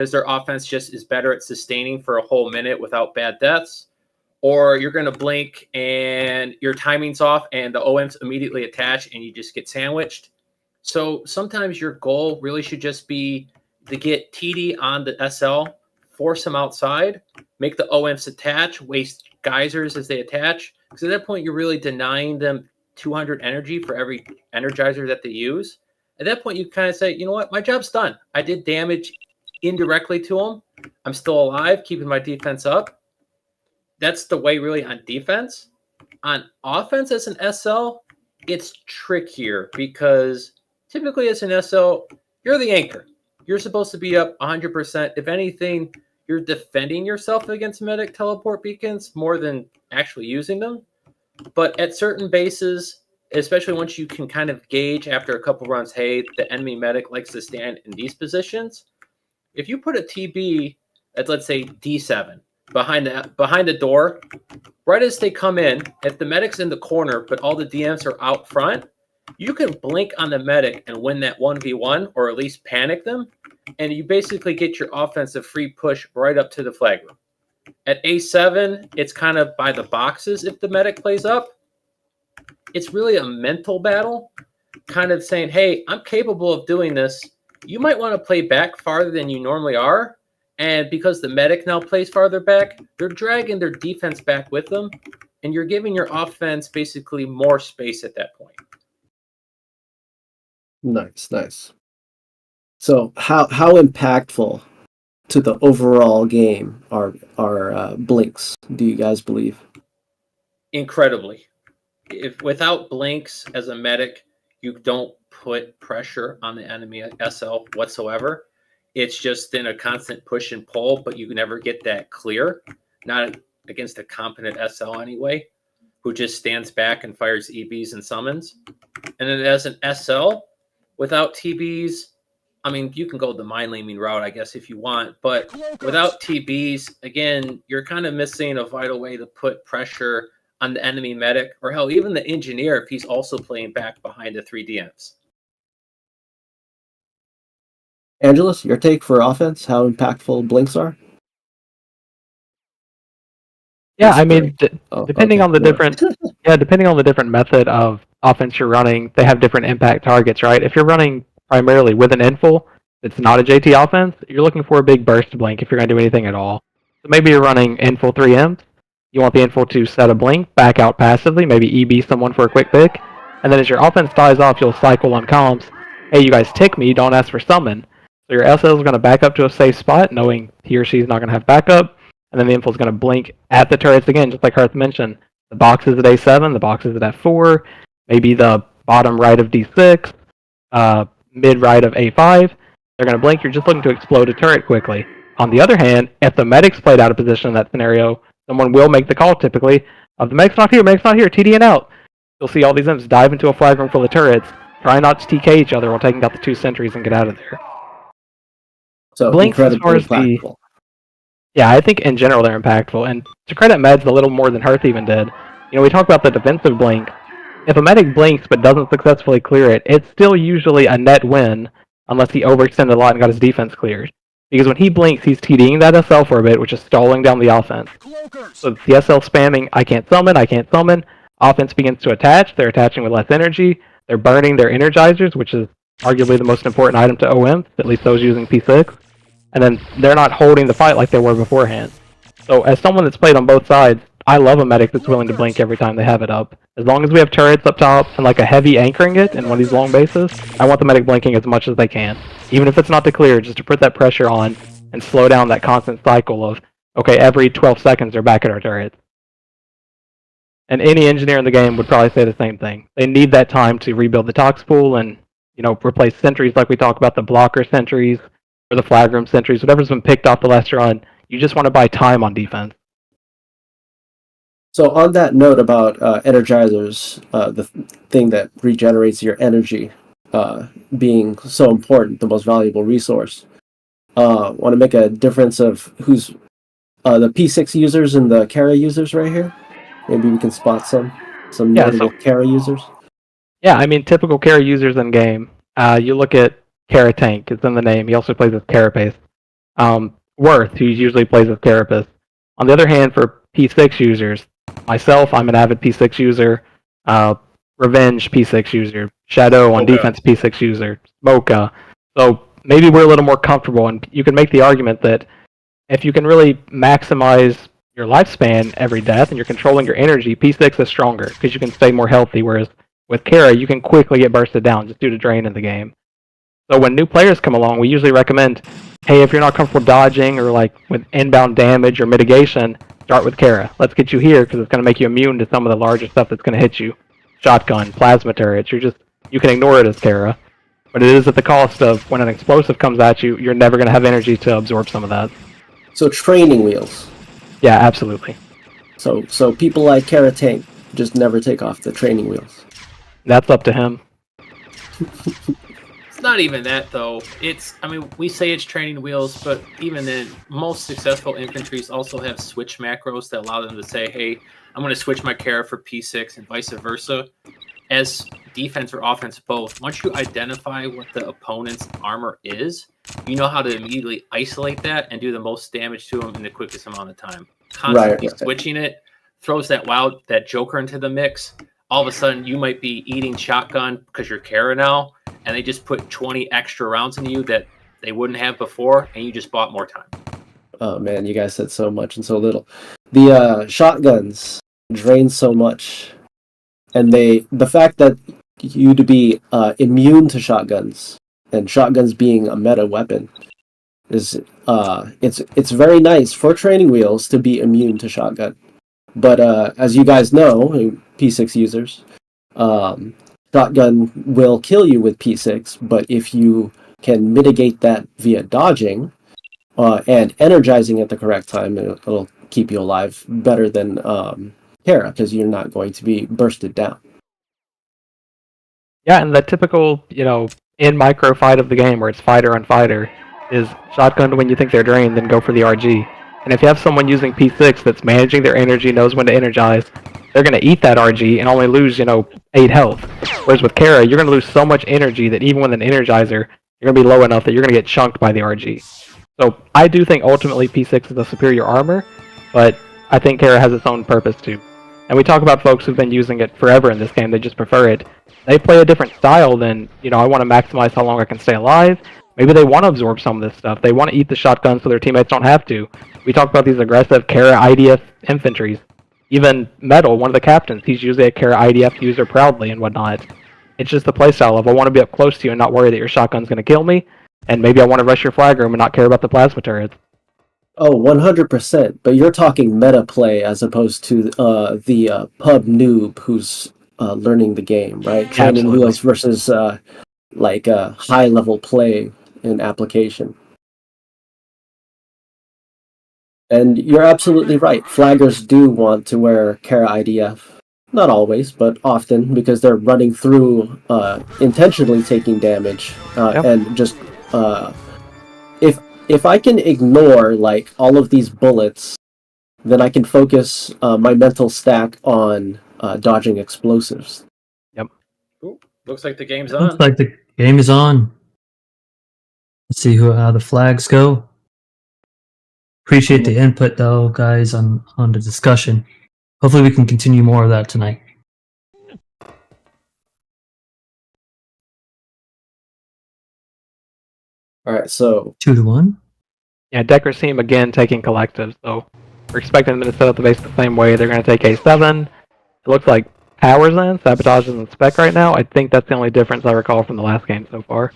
because their offense just is better at sustaining for a whole minute without bad deaths, or you're going to blink and your timing's off and the OMs immediately attach and you just get sandwiched. So sometimes your goal really should just be to get TD on the SL, force them outside, make the OMs attach, waste geysers as they attach, because at that point you're really denying them 200 energy for every energizer that they use. At that point, you kind of say, you know what, my job's done. I did damage indirectly to them. I'm still alive, keeping my defense up. That's the way really on defense. On offense as an SL, it's trickier because typically as an SL, you're the anchor. You're supposed to be up 100%. If anything, you're defending yourself against medic teleport beacons more than actually using them. But at certain bases, especially once you can kind of gauge after a couple runs, hey, the enemy medic likes to stand in these positions. If you put a TB at, let's say, D7 behind the door, right as they come in, if the medic's in the corner but all the DMs are out front, you can blink on the medic and win that 1v1 or at least panic them, and you basically get your offensive free push right up to the flag room. At A7, it's kind of by the boxes if the medic plays up. It's really a mental battle, kind of saying, hey, I'm capable of doing this. You might want to play back farther than you normally are. And because the medic now plays farther back, they're dragging their defense back with them. And you're giving your offense basically more space at that point. Nice. So how impactful to the overall game are blinks, do you guys believe? Incredibly. If without blinks as a medic, you don't put pressure on the enemy SL whatsoever. It's just in a constant push and pull, but you never get that clear. Not against a competent SL anyway, who just stands back and fires EBs and summons. And then as an SL, without TBs, I mean, you can go the mind-laming route, I guess, if you want. But without TBs, again, you're kind of missing a vital way to put pressure on the enemy medic, or hell, even the engineer if he's also playing back behind the 3 DMs. Angelus, your take for offense, how impactful blinks are? Yeah, I mean, depending on the different method of offense you're running, they have different impact targets, right? If you're running primarily with an infil, it's not a JT offense, you're looking for a big burst blink if you're going to do anything at all. So maybe you're running infil 3Ms, you want the infil to set a blink, back out passively, maybe EB someone for a quick pick, and then as your offense dies off, you'll cycle on comms, hey, you guys tick me, don't ask for summon. So your SL is going to back up to a safe spot, knowing he or she's not going to have backup, and then the infil is going to blink at the turrets again, just like Hearth mentioned. The box is at A7, the box is at F4, maybe the bottom right of D6, mid right of A5. They're going to blink, you're just looking to explode a turret quickly. On the other hand, if the medic's played out of position in that scenario, someone will make the call typically of the medic's not here, TDing out. You'll see all these imps dive into a flag room full of turrets, try not to TK each other while taking out the 2 sentries and get out of there. So blinks as far as impactful. Yeah, I think in general they're impactful, and to credit Meds a little more than Hearth even did. You know, we talk about the defensive blink. If a medic blinks but doesn't successfully clear it, it's still usually a net win unless he overextended a lot and got his defense cleared. Because when he blinks, he's TDing that SL for a bit, which is stalling down the offense. So the SL spamming, I can't summon, offense begins to attach, they're attaching with less energy, they're burning their energizers, which is arguably the most important item to OM, at least those using P6, and then they're not holding the fight like they were beforehand. So as someone that's played on both sides, I love a medic that's willing to blink every time they have it up. As long as we have turrets up top and like a heavy anchoring it in one of these long bases, I want the medic blinking as much as they can. Even if it's not to clear, just to put that pressure on and slow down that constant cycle of, okay, every 12 seconds they're back at our turrets. And any engineer in the game would probably say the same thing. They need that time to rebuild the tox pool and, you know, replace sentries like we talk about, the blocker sentries or the flag room sentries, whatever's been picked off the last run. You just want to buy time on defense. So on that note about energizers, the thing that regenerates your energy being so important, the most valuable resource, want to make a difference of who's the P6 users and the Kara users right here? Maybe we can spot some notable Kara users. Yeah, I mean, typical Kara users in game. You look at Kara Tank, it's in the name. He also plays as Carapace. Worth, who usually plays with Carapace. On the other hand, for P6 users, myself, I'm an avid P6 user. Revenge P6 user. Shadow on defense P6 user. Mocha. So maybe we're a little more comfortable, and you can make the argument that if you can really maximize your lifespan every death and you're controlling your energy, P6 is stronger because you can stay more healthy, whereas with Kara, you can quickly get bursted down just due to drain in the game. So when new players come along, we usually recommend, hey, if you're not comfortable dodging or like with inbound damage or mitigation, start with Kara. Let's get you here because it's going to make you immune to some of the larger stuff that's going to hit you. Shotgun, plasma turrets, you can ignore it as Kara. But it is at the cost of when an explosive comes at you, you're never going to have energy to absorb some of that. So training wheels. Yeah, absolutely. So people like Kara Tank just never take off the training wheels. That's up to him. It's not even that, though. We say it's training wheels, but even then, most successful infantries also have switch macros that allow them to say, hey, I'm going to switch my Kara for P6 and vice versa. As defense or offense both, once you identify what the opponent's armor is, you know how to immediately isolate that and do the most damage to them in the quickest amount of time. Constantly switching it throws that Joker into the mix. All of a sudden, you might be eating shotgun because you're Kara now, and they just put 20 extra rounds into you that they wouldn't have before, and you just bought more time. Oh man, you guys said so much and so little. The shotguns drain so much, and the fact that you to be immune to shotguns, and shotguns being a meta weapon, is it's very nice for training wheels to be immune to shotgun. But as you guys know, P6 users, shotgun will kill you with P6, but if you can mitigate that via dodging and energizing at the correct time, it'll keep you alive better than Kara, because you're not going to be bursted down. Yeah, and the typical, in micro fight of the game where it's fighter on fighter is shotgun when you think they're drained, then go for the RG. And if you have someone using P6 that's managing their energy, knows when to energize, they're going to eat that RG and only lose, 8 health. Whereas with Kara, you're going to lose so much energy that even with an energizer, you're going to be low enough that you're going to get chunked by the RG. So I do think ultimately P6 is a superior armor, but I think Kara has its own purpose too. And we talk about folks who've been using it forever in this game, they just prefer it. They play a different style than, I want to maximize how long I can stay alive. Maybe they want to absorb some of this stuff. They want to eat the shotgun so their teammates don't have to. We talk about these aggressive Kara IDF infantries. Even Metal, one of the captains, he's usually a Kara IDF user proudly and whatnot. It's just the playstyle of I want to be up close to you and not worry that your shotgun's going to kill me, and maybe I want to rush your flag room and not care about the plasma turrets. Oh, 100%. But you're talking meta play as opposed to the pub noob who's learning the game, right? Training wheels versus high-level play in application. And you're absolutely right. Flaggers do want to wear Kara IDF. Not always, but often, because they're running through, intentionally taking damage, and just, if I can ignore, all of these bullets, then I can focus my mental stack on dodging explosives. Yep. Ooh, looks like the game's on. Looks like the game is on. Let's see how the flags go. Appreciate the input, though, guys, on the discussion. Hopefully we can continue more of that tonight. All right, so 2-1. Yeah, Decker's team again taking collective, so we're expecting them to set up the base the same way. They're going to take A7. It looks like Power's in, Sabotage is in spec right now. I think that's the only difference I recall from the last game so far.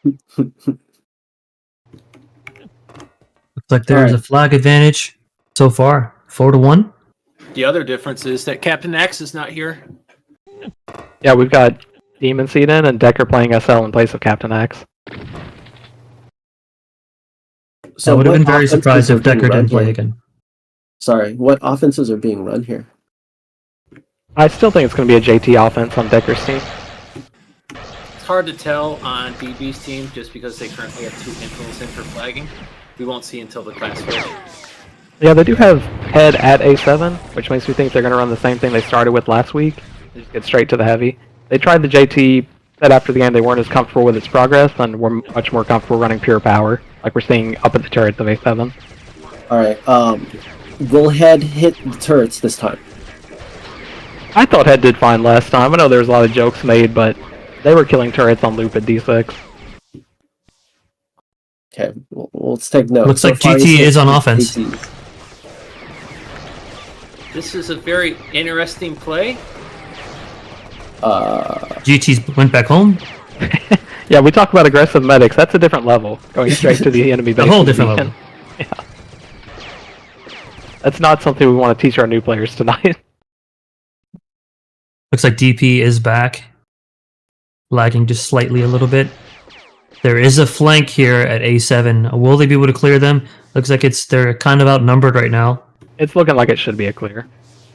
Looks like there's a flag advantage so far, 4-1. The other difference is that Captain X is not here. Yeah, we've got Demon Seed in and Decker playing SL in place of Captain X. So I would have been very surprised if Decker didn't play again. Sorry, what offenses are being run here? I still think it's going to be a JT offense on Decker's team. It's hard to tell on BB's team just because they currently have 2 influence in for flagging. We won't see until the class switch. Yeah, they do have head at A7, which makes me think they're going to run the same thing they started with last week. They just get straight to the heavy. They tried the JT said after the game they weren't as comfortable with its progress and were much more comfortable running pure power, like we're seeing up at the turrets of A7. Alright, will Head hit the turrets this time? I thought Head did fine last time. I know there was a lot of jokes made, but they were killing turrets on loop at D6. Okay, well, let's take note. Looks So like far, GT he's is on hit offense. GT. This is a very interesting play. GT went back home. Yeah, we talk about aggressive medics. That's a different level. Going straight to the enemy base. A whole different level. Yeah. That's not something we want to teach our new players tonight. Looks like DP is back. Lagging just slightly a little bit. There is a flank here at A7. Will they be able to clear them? Looks like they're kind of outnumbered right now. It's looking like it should be a clear.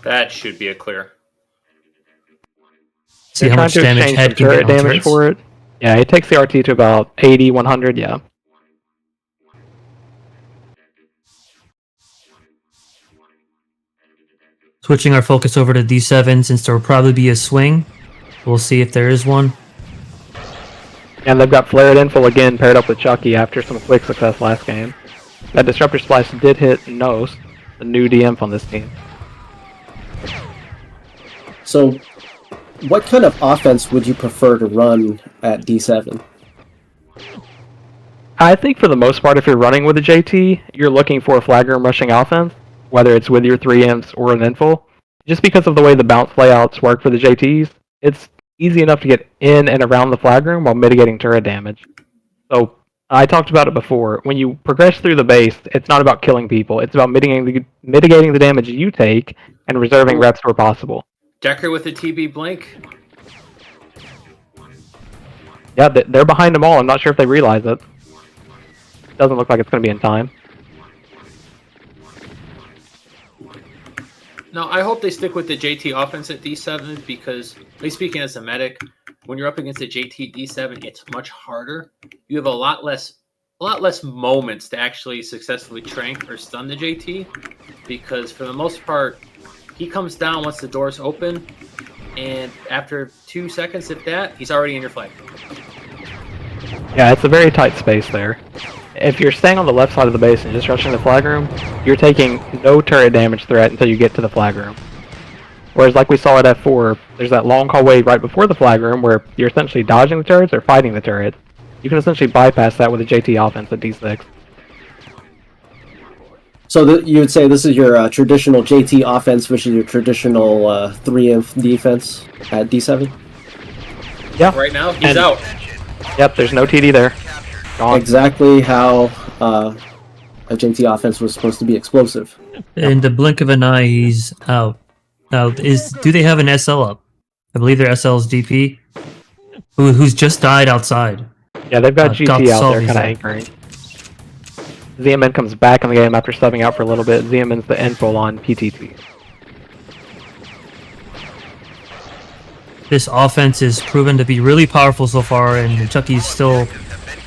That should be a clear. See They're how trying much to damage exchange Head some can turret get on damage turrets. for it. Yeah, it takes the RT to about 80, 100, yeah. Switching our focus over to D7 since there will probably be a swing. We'll see if there is one. And they've got Flared Info again paired up with Chucky after some quick success last game. That Disruptor Splice did hit Nos, the new DM on this team. So, what kind of offense would you prefer to run at D7? I think for the most part, if you're running with a JT, you're looking for a flag room rushing offense, whether it's with your 3 imps or an info. Just because of the way the bounce layouts work for the JTs, it's easy enough to get in and around the flag room while mitigating turret damage. So, I talked about it before. When you progress through the base, it's not about killing people. It's about mitigating the damage you take and reserving reps where possible. Decker with a TB blink. Yeah, they're behind them all. I'm not sure if they realize it. Doesn't look like it's going to be in time. No, I hope they stick with the JT offense at D7 because, at least speaking as a medic, when you're up against a JT D7, it's much harder. You have a lot less moments to actually successfully trank or stun the JT because for the most part, he comes down once the door's open, and after 2 seconds, if that, he's already in your flag. Yeah, it's a very tight space there. If you're staying on the left side of the base and just rushing the flag room, you're taking no turret damage threat until you get to the flag room. Whereas like we saw at F4, there's that long hallway right before the flag room where you're essentially dodging the turrets or fighting the turrets. You can essentially bypass that with a JT offense at D6. So you would say this is your traditional JT offense versus your traditional 3 inf defense at D7? Yeah. Right now, he's out. Yep, there's no TD there. Gone. Exactly how a JT offense was supposed to be explosive. In the blink of an eye, he's out. Now, do they have an SL up? I believe their SL is DP, who's just died outside. Yeah, they've got GT out there Salvi's kind of there. anchoring. ZMN comes back in the game after subbing out for a little bit. ZMN's the info on PTT. This offense is proven to be really powerful so far, and Chucky's still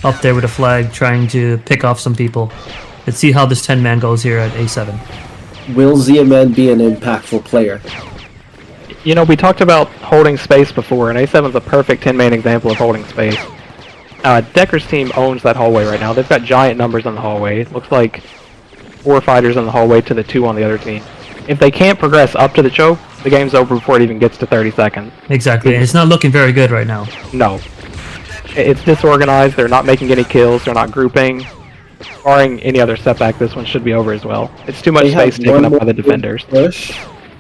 up there with a flag trying to pick off some people. Let's see how this 10-man goes here at A7. Will ZMN be an impactful player? You know, we talked about holding space before, and A7's a perfect 10-man example of holding space. Decker's team owns that hallway right now. They've got giant numbers in the hallway. It looks like 4 fighters in the hallway to the 2 on the other team. If they can't progress up to the choke, the game's over before it even gets to 30 seconds. Exactly, and it's not looking very good right now. No. It's disorganized. They're not making any kills. They're not grouping. Barring any other setback, this one should be over as well. It's too much They have space taken up one by the more defenders. Push,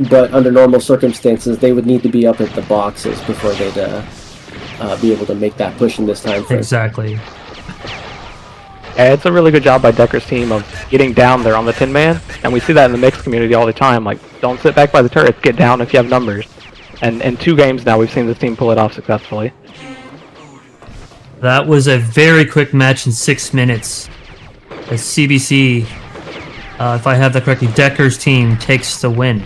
but under normal circumstances, they would need to be up at the boxes before they'd be able to make that push in this time frame. Exactly. Yeah, it's a really good job by Decker's team of getting down there on the 10-man, and we see that in the mixed community all the time. Like, don't sit back by the turrets, get down if you have numbers. And in 2 games now, we've seen this team pull it off successfully. That was a very quick match in 6 minutes. As CBC, if I have that correctly, Decker's team takes the win.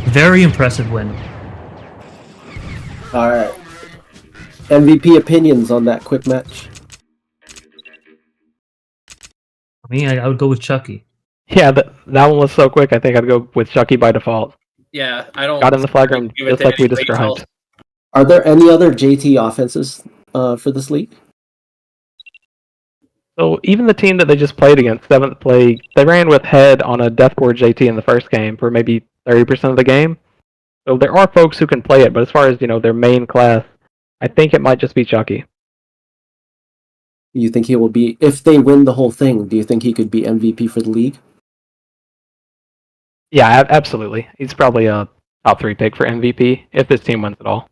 Very impressive win. All right. MVP opinions on that quick match? For me, I would go with Chucky. Yeah, that one was so quick, I think I'd go with Chucky by default. Yeah, I don't got in the flag room give it just to like we anybody else. described. Are there any other JT offenses for this league? So even the team that they just played against, 7th Plague, they ran with Head on a Deathboard JT in the first game for maybe 30% of the game. So there are folks who can play it, but as far as their main class, I think it might just be Chucky. You think he will be, if they win the whole thing, do you think he could be MVP for the league? Yeah, absolutely. He's probably a top 3 pick for MVP if this team wins it all.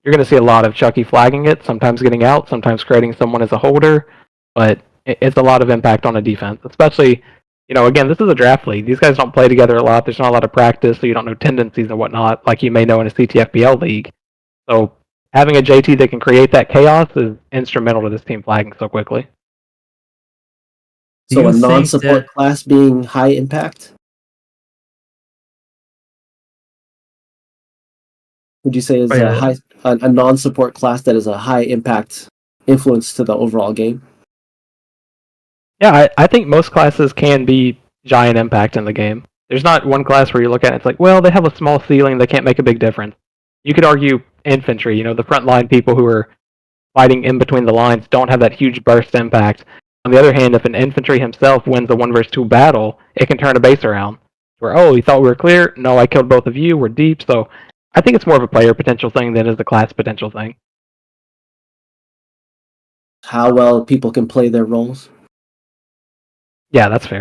You're going to see a lot of Chucky flagging it, sometimes getting out, sometimes creating someone as a holder, but it's a lot of impact on a defense, especially, again, this is a draft league. These guys don't play together a lot. There's not a lot of practice, so you don't know tendencies and whatnot, like you may know in a CTFDL league. So having a JT that can create that chaos is instrumental to this team flagging so quickly. So a non-support class being high impact? Would you say is a non-support class that is a high impact influence to the overall game? Yeah, I think most classes can be giant impact in the game. There's not one class where you look at it, it's like, well, they have a small ceiling, they can't make a big difference. You could argue infantry, the frontline people who are fighting in between the lines don't have that huge burst impact. On the other hand, if an infantry himself wins a 1 versus 2 battle, it can turn a base around. Where, oh, you thought we were clear? No, I killed both of you, we're deep. So I think it's more of a player potential thing than it is a class potential thing. How well people can play their roles? Yeah, that's fair.